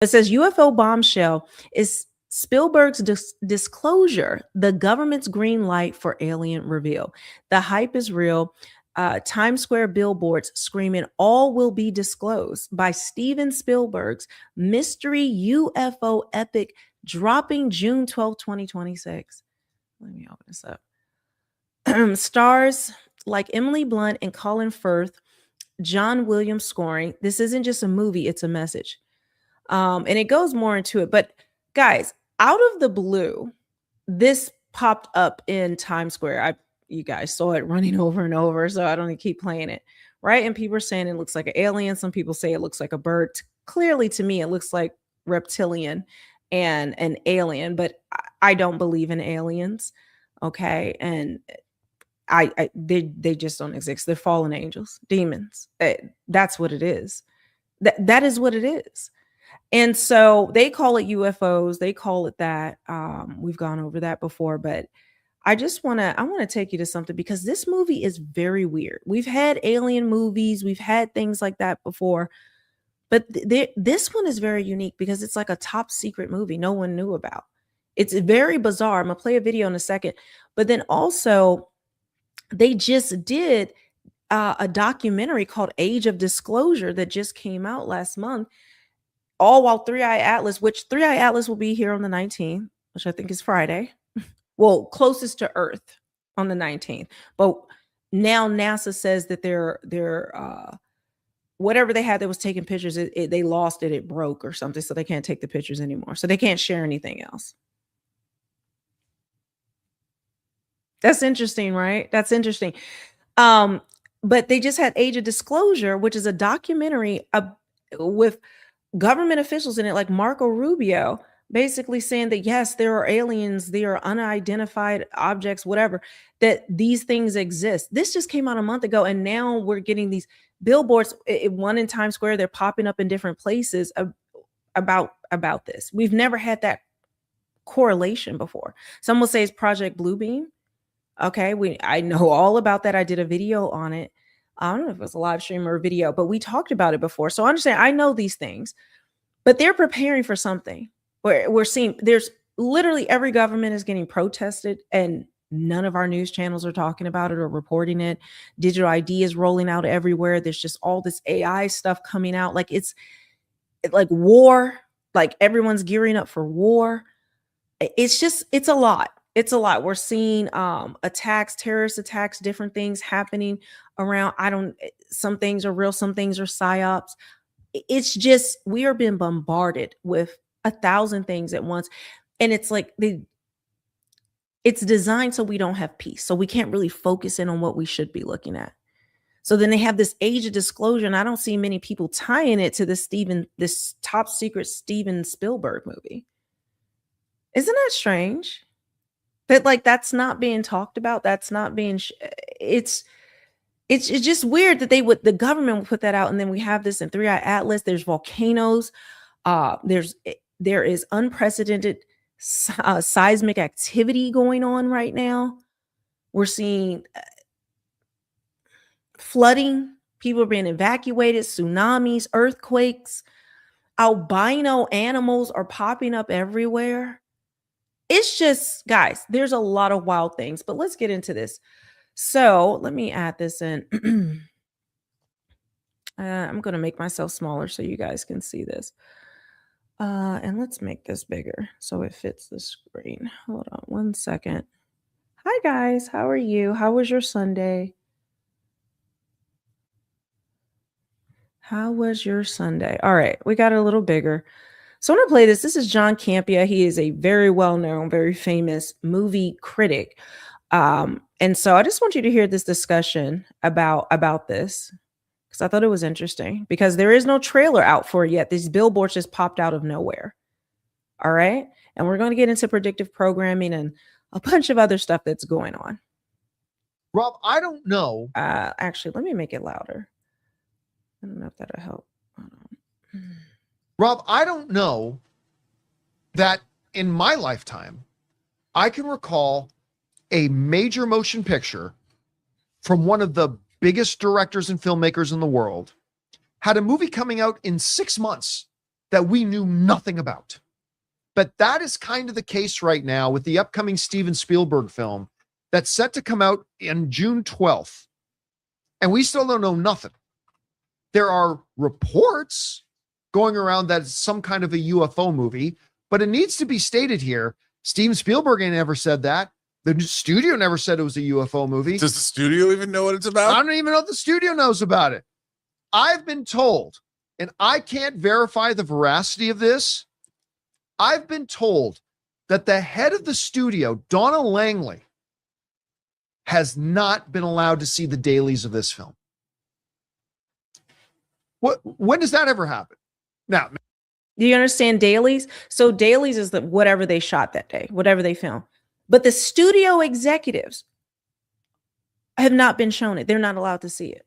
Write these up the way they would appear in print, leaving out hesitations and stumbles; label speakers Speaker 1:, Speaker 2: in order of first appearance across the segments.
Speaker 1: It says UFO bombshell is Spielberg's disclosure, the government's green light for alien reveal. The hype is real. Times Square billboards screaming, all will be disclosed by Steven Spielberg's mystery UFO epic dropping June 12th, 2026. Let me open this up. Stars like Emily Blunt and Colin Firth, John Williams scoring. This isn't just a movie, it's a message. And it goes more into it. But guys, out of the blue, this popped up in Times Square. You guys saw it running over and over, so I don't need to keep playing it, right? And people are saying it looks like an alien. Some people say it looks like a bird. Clearly, to me, it looks like reptilian and an alien, but I don't believe in aliens, okay? And they just don't exist. They're fallen angels, demons. That's what it is. That is what it is. And so they call it UFOs. They call it that. We've gone over that before, but I want to take you to something, because this movie is very weird. We've had alien movies. We've had things like that before, but this one is very unique because it's like a top secret movie no one knew about. It's very bizarre. I'm going to play a video in a second, but then also they just did a documentary called Age of Disclosure that just came out last month, all while 3i Atlas, which 3i Atlas will be here on the 19th, which I think is Friday. Well, closest to Earth on the 19th. But now NASA says that they're whatever they had that was taking pictures, they lost it, it broke or something, so they can't take the pictures anymore. So they can't share anything else. That's interesting, right? That's interesting. But they just had Age of Disclosure, which is a documentary with government officials in it, like Marco Rubio, basically saying that yes, there are aliens, there are unidentified objects, whatever, that these things exist. This just came out a month ago, and now we're getting these billboards. One in Times Square, they're popping up in different places about this. We've never had that correlation before. Some will say it's Project Bluebeam. Okay, I know all about that. I did a video on it. I don't know if it was a live stream or a video, but we talked about it before. So I understand, I know these things, but they're preparing for something. We're seeing there's literally every government is getting protested, and none of our news channels are talking about it or reporting it. Digital ID is rolling out everywhere. There's just all this AI stuff coming out. Like it's like war, like everyone's gearing up for war. It's a lot. It's a lot. We're seeing attacks, terrorist attacks, different things happening around. Some things are real, some things are psyops. It's just, we are being bombarded with 1,000 things at once. And it's like it's designed so we don't have peace. So we can't really focus in on what we should be looking at. So then they have this Age of Disclosure, and I don't see many people tying it to this top secret Steven Spielberg movie. Isn't that strange? That like that's not being talked about. That's not being. It's just weird that the government would put that out, and then we have this in 3i Atlas. There's volcanoes. There is unprecedented seismic activity going on right now. We're seeing flooding. People are being evacuated. Tsunamis, earthquakes. Albino animals are popping up everywhere. It's just, guys, there's a lot of wild things, but let's get into this. So let me add this in. I'm going to make myself smaller so you guys can see this. And let's make this bigger so it fits the screen. Hold on 1 second. Hi, guys. How are you? How was your Sunday? How was your Sunday? All right. We got it a little bigger. So I'm going to play this. This is John Campea. He is a very well-known, very famous movie critic. And so I just want you to hear this discussion about this, because I thought it was interesting, because there is no trailer out for it yet. These billboards just popped out of nowhere. All right. And we're going to get into predictive programming and a bunch of other stuff that's going on.
Speaker 2: Rob, I don't know.
Speaker 1: Actually, let me make it louder. I don't know if that'll help.
Speaker 2: Rob, I don't know that in my lifetime, I can recall a major motion picture from one of the biggest directors and filmmakers in the world had a movie coming out in 6 months that we knew nothing about. But that is kind of the case right now with the upcoming Steven Spielberg film that's set to come out in June 12th. And we still don't know nothing. There are reports going around that it's some kind of a UFO movie, but it needs to be stated here. Steven Spielberg ain't ever said that. The studio never said it was a UFO movie.
Speaker 3: Does the studio even know what it's about?
Speaker 2: I don't even know if the studio knows about it. I've been told, and I can't verify the veracity of this, I've been told that the head of the studio, Donna Langley, has not been allowed to see the dailies of this film. When does that ever happen? Now,
Speaker 1: Do you understand dailies? So dailies is whatever they shot that day, whatever they filmed. But the studio executives have not been shown it. They're not allowed to see it.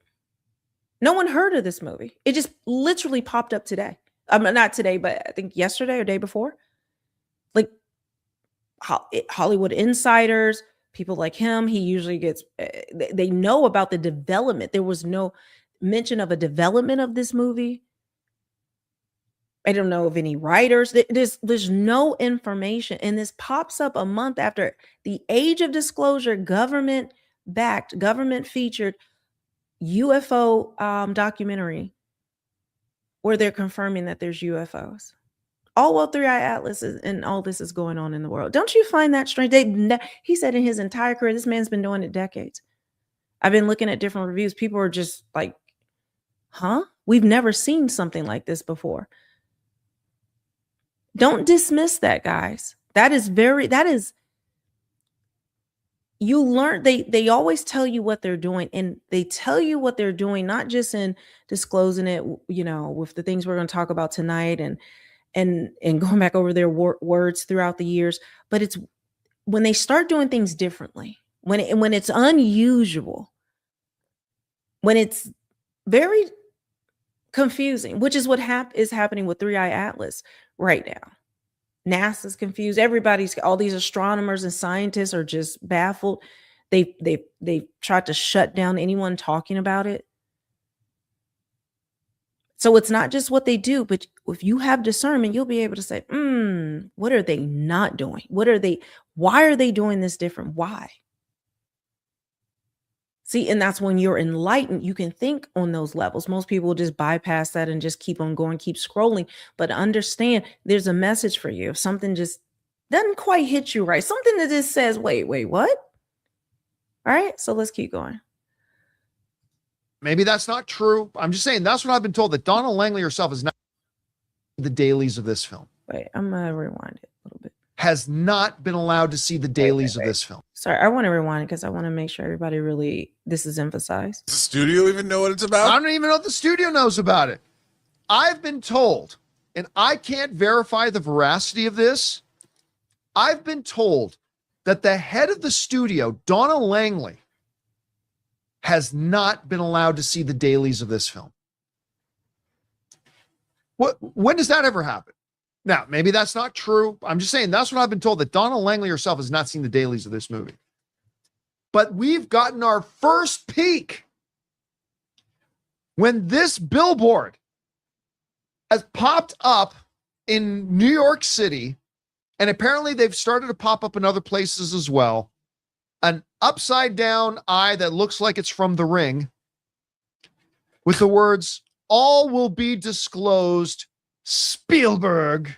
Speaker 1: No one heard of this movie. It just literally popped up today. Not today, but I think yesterday or day before. Like Hollywood insiders, people like him, he usually gets, they know about the development. There was no mention of a development of this movie. I don't know of any writers. There's no information. And this pops up a month after the age of disclosure, government-backed, government-featured UFO documentary where they're confirming that there's UFOs. All while Three Eye Atlas and all this is going on in the world. Don't you find that strange? He said in his entire career, this man's been doing it decades. I've been looking at different reviews. People are just like, huh? We've never seen something like this before. Don't dismiss that, guys. You learn, they always tell you what they're doing, and they tell you what they're doing, not just in disclosing it, with the things we're going to talk about tonight and going back over their words throughout the years, but it's when they start doing things differently, when it's unusual, when it's very confusing, which is what is happening with Three Eye Atlas right now. NASA's confused. All these astronomers and scientists are just baffled. They've tried to shut down anyone talking about it. So it's not just what they do, but if you have discernment, you'll be able to say, what are they not doing? Why are they doing this different? Why? See, and that's when you're enlightened. You can think on those levels. Most people will just bypass that and just keep on going, keep scrolling. But understand there's a message for you. If something just doesn't quite hit you right, something that just says, wait, what? All right, so let's keep going.
Speaker 2: Maybe that's not true. I'm just saying that's what I've been told, that Donna Langley herself is not the dailies of this film.
Speaker 1: Wait, I'm going to rewind it a little bit.
Speaker 2: Has not been allowed to see the dailies of this film.
Speaker 1: Sorry, I want to rewind it because I want to make sure everybody really, this is emphasized.
Speaker 3: Does the studio even know what it's about?
Speaker 2: I don't even know if the studio knows about it. I've been told, and I can't verify the veracity of this, I've been told that the head of the studio, Donna Langley, has not been allowed to see the dailies of this film. When does that ever happen? Now, maybe that's not true. I'm just saying that's what I've been told, that Donna Langley herself has not seen the dailies of this movie. But we've gotten our first peek when this billboard has popped up in New York City, and apparently they've started to pop up in other places as well. An upside down eye that looks like it's from The Ring with the words, "All will be disclosed, Spielberg,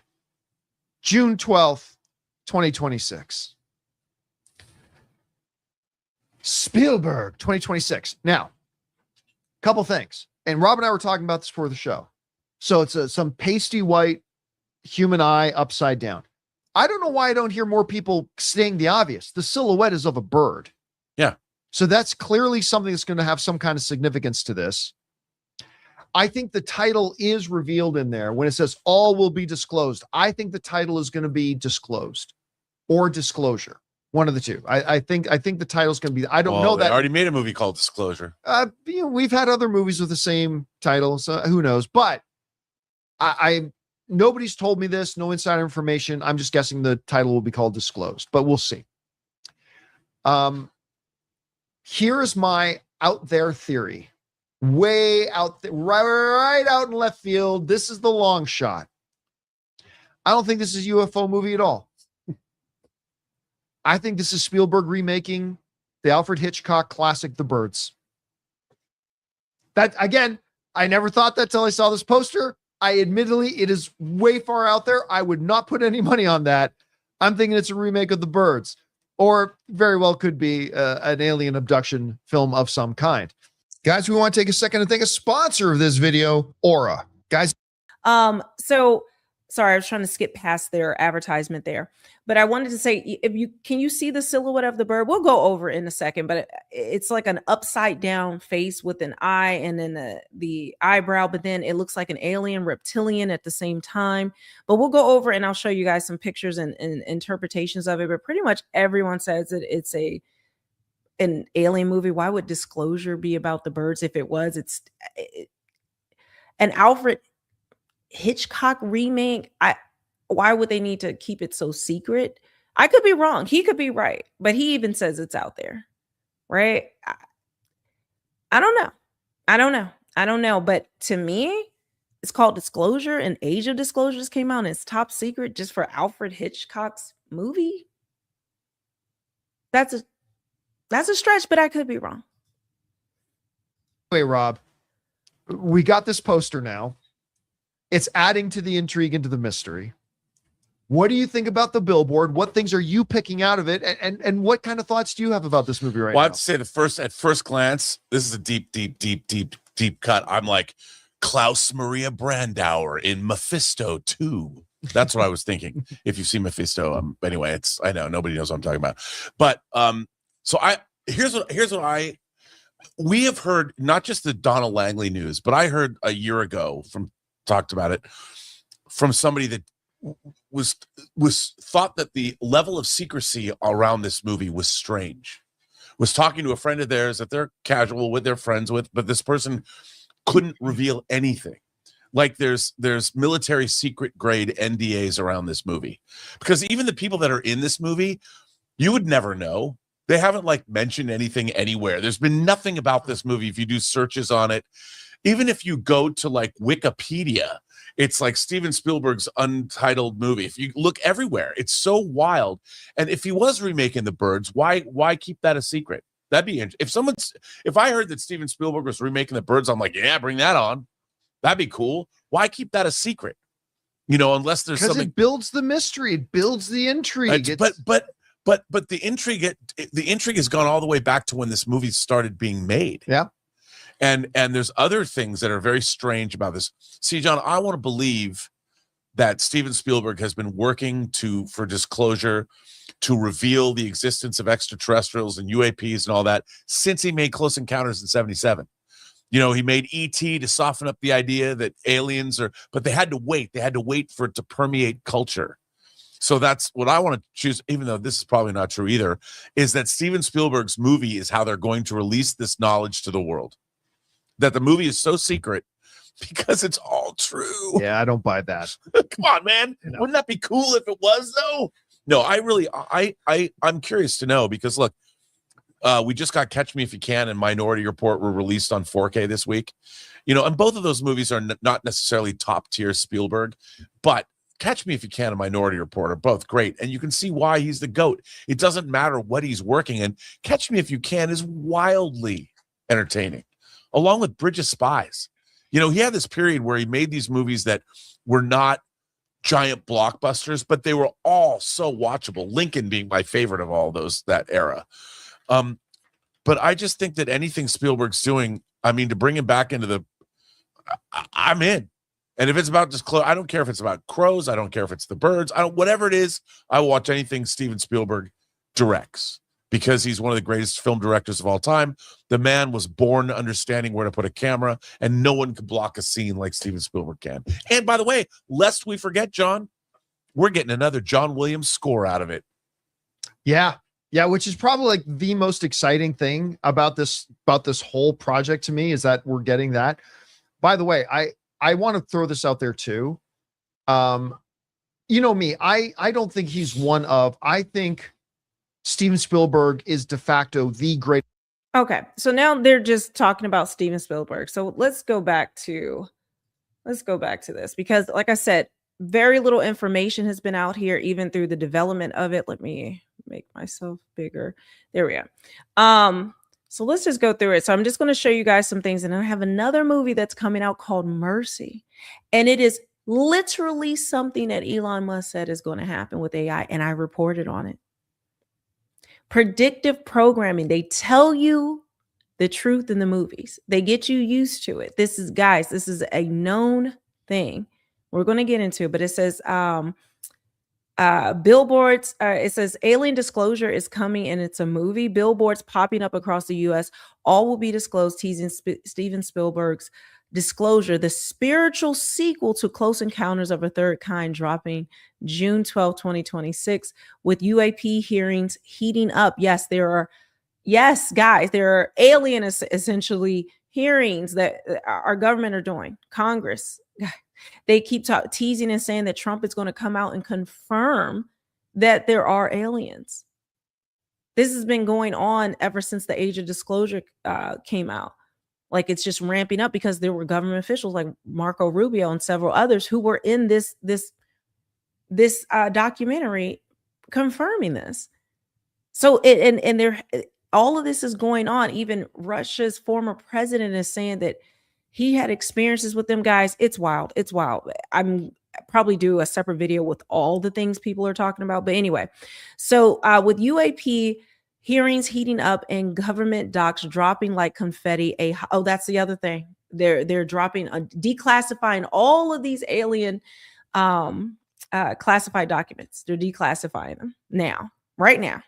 Speaker 2: June 12th, 2026. Spielberg, 2026. Now, couple things. And Rob and I were talking about this before the show. So it's some pasty white human eye upside down. I don't know why I don't hear more people saying the obvious. The silhouette is of a bird.
Speaker 3: Yeah.
Speaker 2: So that's clearly something that's going to have some kind of significance to this. I think the title is revealed in there when it says all will be disclosed. I think the title is going to be disclosed or disclosure. One of the two. I think the title's going to be, I don't know that.
Speaker 3: They already made a movie called Disclosure.
Speaker 2: We've had other movies with the same title, so who knows? But nobody's told me this, no insider information. I'm just guessing the title will be called Disclosed, but we'll see. Here is my out there theory. Way out there, right out in left field. This is the long shot. I don't think this is a UFO movie at all. I think this is Spielberg remaking the Alfred Hitchcock classic, The Birds. That, again, I never thought that till I saw this poster. Admittedly, it is way far out there. I would not put any money on that. I'm thinking it's a remake of The Birds, or very well could be an alien abduction film of some kind. Guys, we want to take a second to thank a sponsor of this video, Aura. Guys.
Speaker 1: So sorry, I was trying to skip past their advertisement there, but I wanted to say, can you see the silhouette of the bird? We'll go over it in a second, but it's like an upside down face with an eye and then the eyebrow, but then it looks like an alien reptilian at the same time. But we'll go over and I'll show you guys some pictures and interpretations of it. But pretty much everyone says that it's an alien movie. Why would Disclosure be about the birds if it was? It's an Alfred Hitchcock remake. Why would they need to keep it so secret? I could be wrong. He could be right, but he even says it's out there, right? I don't know. But to me, it's called Disclosure, and Age of Disclosures came out and it's top secret just for Alfred Hitchcock's movie. That's a stretch, but I could be wrong.
Speaker 2: Wait, Rob, we got this poster now. It's adding to the intrigue and to the mystery. What do you think about the billboard? What things are you picking out of it? And what kind of thoughts do you have about this movie right now?
Speaker 3: I have to say at first glance, this is a deep cut. I'm like Klaus Maria Brandauer in Mephisto 2. That's what I was thinking. If you've seen Mephisto, anyway, I know nobody knows what I'm talking about. But so here's what we have heard, not just the Donna Langley news, but I heard a year ago talked about it from somebody that was thought that the level of secrecy around this movie was strange. Was talking to a friend of theirs that they're casual with, their friends with, but this person couldn't reveal anything. Like there's military secret grade NDAs around this movie, because even the people that are in this movie, you would never know. They haven't mentioned anything anywhere. There's been nothing about this movie. If you do searches on it, even if you go to Wikipedia, it's like Steven Spielberg's untitled movie. If you look everywhere, it's so wild. And if he was remaking The Birds, why keep that a secret? That'd be interesting. If I heard that Steven Spielberg was remaking The Birds, I'm like, yeah, bring that on. That'd be cool. Why keep that a secret? Unless there's something.
Speaker 2: It builds the mystery, it builds the intrigue.
Speaker 3: But the intrigue has gone all the way back to when this movie started being made.
Speaker 2: Yeah.
Speaker 3: And there's other things that are very strange about this. See, John, I want to believe that Steven Spielberg has been working for Disclosure to reveal the existence of extraterrestrials and UAPs and all that since he made Close Encounters in 1977. He made E.T. to soften up the idea that aliens but they had to wait. They had to wait for it to permeate culture. So that's what I want to choose, even though this is probably not true either, is that Steven Spielberg's movie is how they're going to release this knowledge to the world. That the movie is so secret because it's all true.
Speaker 2: Yeah, I don't buy that.
Speaker 3: Come on, man. No. Wouldn't that be cool if it was, though? No, I'm curious to know, because look, we just got Catch Me If You Can and Minority Report were released on 4K this week. And both of those movies are not necessarily top tier Spielberg, but Catch Me If You Can and Minority Report are both great, and you can see why he's the GOAT. It doesn't matter what he's working in. Catch Me If You Can is wildly entertaining, along with Bridge of Spies. He had this period where he made these movies that were not giant blockbusters, but they were all so watchable. Lincoln being my favorite of all that era. But I just think that anything Spielberg's doing, to bring him back into I'm in. And if it's about Disclosure, I don't care if it's about crows. I don't care if it's the birds. Whatever it is, I will watch anything Steven Spielberg directs, because he's one of the greatest film directors of all time. The man was born understanding where to put a camera, and no one can block a scene like Steven Spielberg can. And by the way, lest we forget, John, we're getting another John Williams score out of it.
Speaker 2: Yeah. Yeah, which is probably the most exciting thing about this whole project to me, is that we're getting that. By the way, I want to throw this out there too. Me, I don't think he's I think Steven Spielberg is de facto the great.
Speaker 1: Okay, so now they're just talking about Steven Spielberg. So let's go back to this, because like I said, very little information has been out here, even through the development of it. Let me make myself bigger. There we go. So let's just go through it. So I'm just going to show you guys some things. And I have another movie that's coming out called Mercy. And it is literally something that Elon Musk said is going to happen with AI. And I reported on it. Predictive programming. They tell you the truth in the movies. They get you used to it. This is, guys, this is a known thing. We're going to get into it, but it says billboards. It says alien disclosure is coming and it's a movie. Billboards popping up across the U.S. All will be disclosed, teasing Steven Spielberg's Disclosure, the spiritual sequel to Close Encounters of a Third Kind, dropping June 12, 2026, with UAP hearings heating up. Yes, guys, there are alien essentially hearings that our government are doing. Congress, they keep teasing and saying that Trump is going to come out and confirm that there are aliens. This has been going on ever since the age of disclosure came out. Like, it's just ramping up because there were government officials like Marco Rubio and several others who were in this documentary confirming this. So all of this is going on. Even Russia's former president is saying that he had experiences with them. Guys, it's wild. It's wild. I'm probably do a separate video with all the things people are talking about. But anyway, so with UAP hearings heating up and government docs dropping like confetti. That's the other thing. They're dropping, declassifying all of these alien classified documents. They're declassifying them now, right now.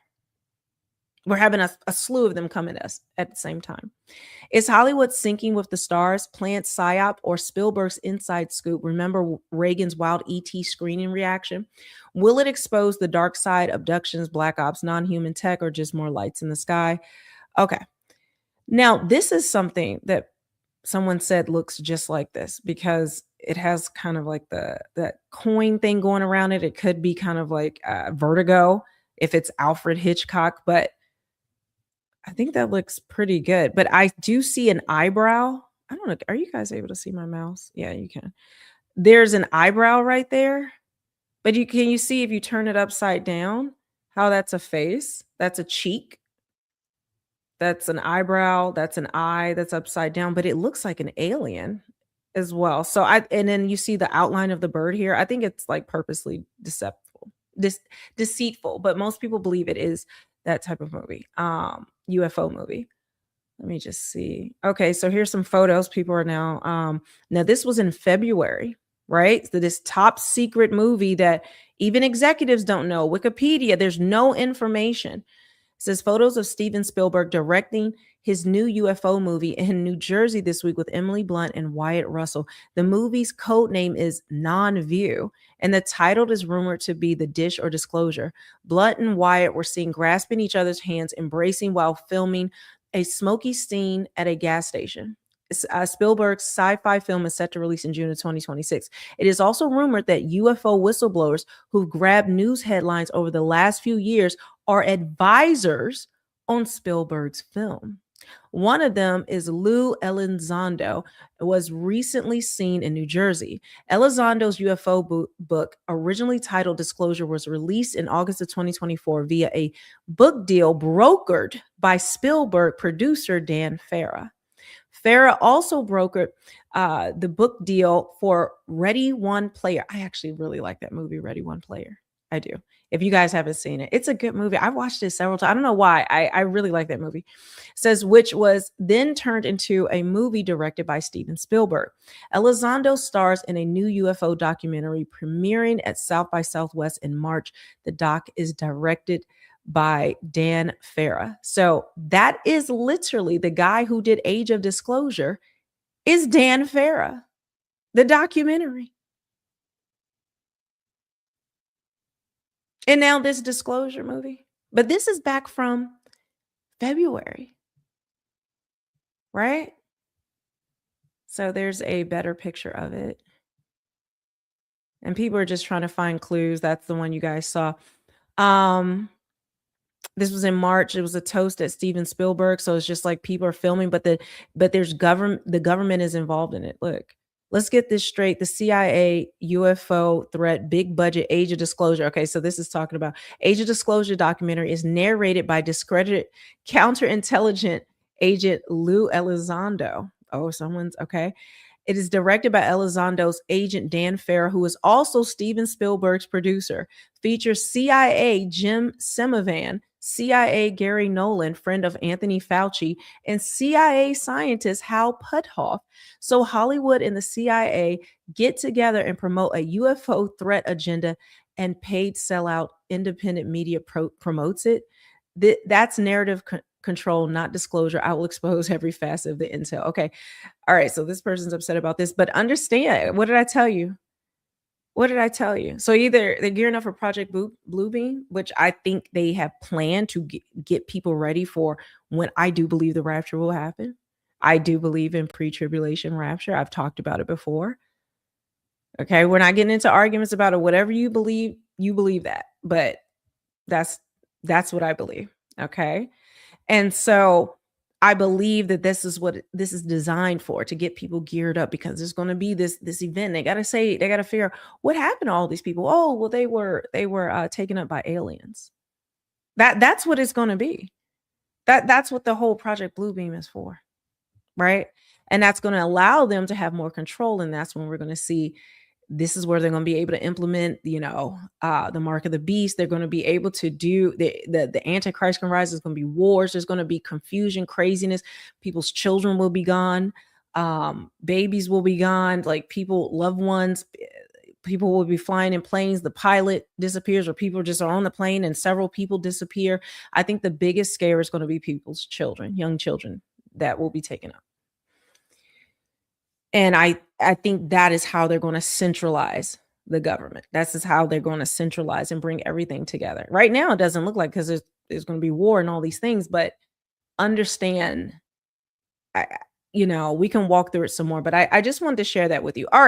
Speaker 1: We're having a slew of them coming at us at the same time. Is Hollywood sinking with the stars? Plant psyop or Spielberg's inside scoop? Remember Reagan's wild ET screening reaction? Will it expose the dark side, abductions, black ops, non-human tech, or just more lights in the sky? Okay. Now, this is something that someone said looks just like this because it has kind of like that coin thing going around it. It could be kind of like Vertigo if it's Alfred Hitchcock, but I think that looks pretty good. But I do see an eyebrow. I don't know. Are you guys able to see my mouse? Yeah, you can. There's an eyebrow right there. But can you see if you turn it upside down, how that's a face? That's a cheek. That's an eyebrow. That's an eye that's upside down. But it looks like an alien as well. So and then you see the outline of the bird here. I think it's like purposely deceitful. But most people believe it is that type of movie. UFO movie. Let me just see. Okay, so here's some photos. People are now this was in February, right? So this top secret movie that even executives don't know. Wikipedia, there's no information. It says photos of Steven Spielberg directing his new UFO movie in New Jersey this week with Emily Blunt and Wyatt Russell. The movie's code name is Non-View, and the title is rumored to be The Dish or Disclosure. Blunt and Wyatt were seen grasping each other's hands, embracing while filming a smoky scene at a gas station. Spielberg's sci-fi film is set to release in June of 2026. It is also rumored that UFO whistleblowers who've grabbed news headlines over the last few years are advisors on Spielberg's film. One of them is Lou Elizondo, was recently seen in New Jersey. Elizondo's UFO book, originally titled Disclosure, was released in August of 2024 via a book deal brokered by Spielberg producer Dan Farah. Farah also brokered the book deal for Ready One Player. I actually really like that movie, Ready One Player. I do. If you guys haven't seen it, it's a good movie. I've watched it several times. I don't know why. I really like that movie. It says, which was then turned into a movie directed by Steven Spielberg. Elizondo stars in a new UFO documentary premiering at South by Southwest in March. The doc is directed by Dan Farah. So that is literally the guy who did Age of Disclosure is Dan Farah, the documentary. And now this Disclosure movie. But this is back from February, right? So there's a better picture of it. And people are just trying to find clues. That's the one you guys saw. This was in March. It was a toast at Steven Spielberg. So it's just like people are filming, but the government is involved in it. Look, Let's get this straight. The CIA UFO threat, big budget, age of disclosure. Okay, so this is talking about age of disclosure documentary is narrated by discredited counterintelligence agent Lou Elizondo. Oh, someone's okay. It is directed by Elizondo's agent Dan Farrer, who is also Steven Spielberg's producer. Features CIA Jim Semivan, CIA Gary Nolan, friend of Anthony Fauci, and CIA scientist Hal Puthoff. So Hollywood and the CIA get together and promote a UFO threat agenda, and paid sellout independent media promotes it. That's narrative control, not disclosure. I will expose every facet of the intel. Okay. All right. So this person's upset about this, but understand, what did I tell you? What did I tell you? So either they're gearing up for Project Bluebeam, which I think they have planned to get people ready for when I do believe the rapture will happen. I do believe in pre-tribulation rapture. I've talked about it before. Okay. We're not getting into arguments about it. Whatever you believe that. But that's what I believe. Okay. And so I believe that this is what this is designed for, to get people geared up, because there's going to be this event. They got to figure out what happened to all these people. Oh, well, they were taken up by aliens. That's what it's going to be. That's what the whole Project Bluebeam is for. Right. And that's going to allow them to have more control. And that's when we're going to see, this is where they're going to be able to implement, the mark of the beast. They're going to be able to do the Antichrist can rise. There's going to be wars. There's going to be confusion, craziness. People's children will be gone. Babies will be gone. Like loved ones, people will be flying in planes. The pilot disappears, or people just are on the plane and several people disappear. I think the biggest scare is going to be people's children, young children, that will be taken up. And I think that is how they're going to centralize the government. That's just how they're going to centralize and bring everything together. Right now, it doesn't look like, because there's going to be war and all these things, but understand, we can walk through it some more. But I just wanted to share that with you. All right.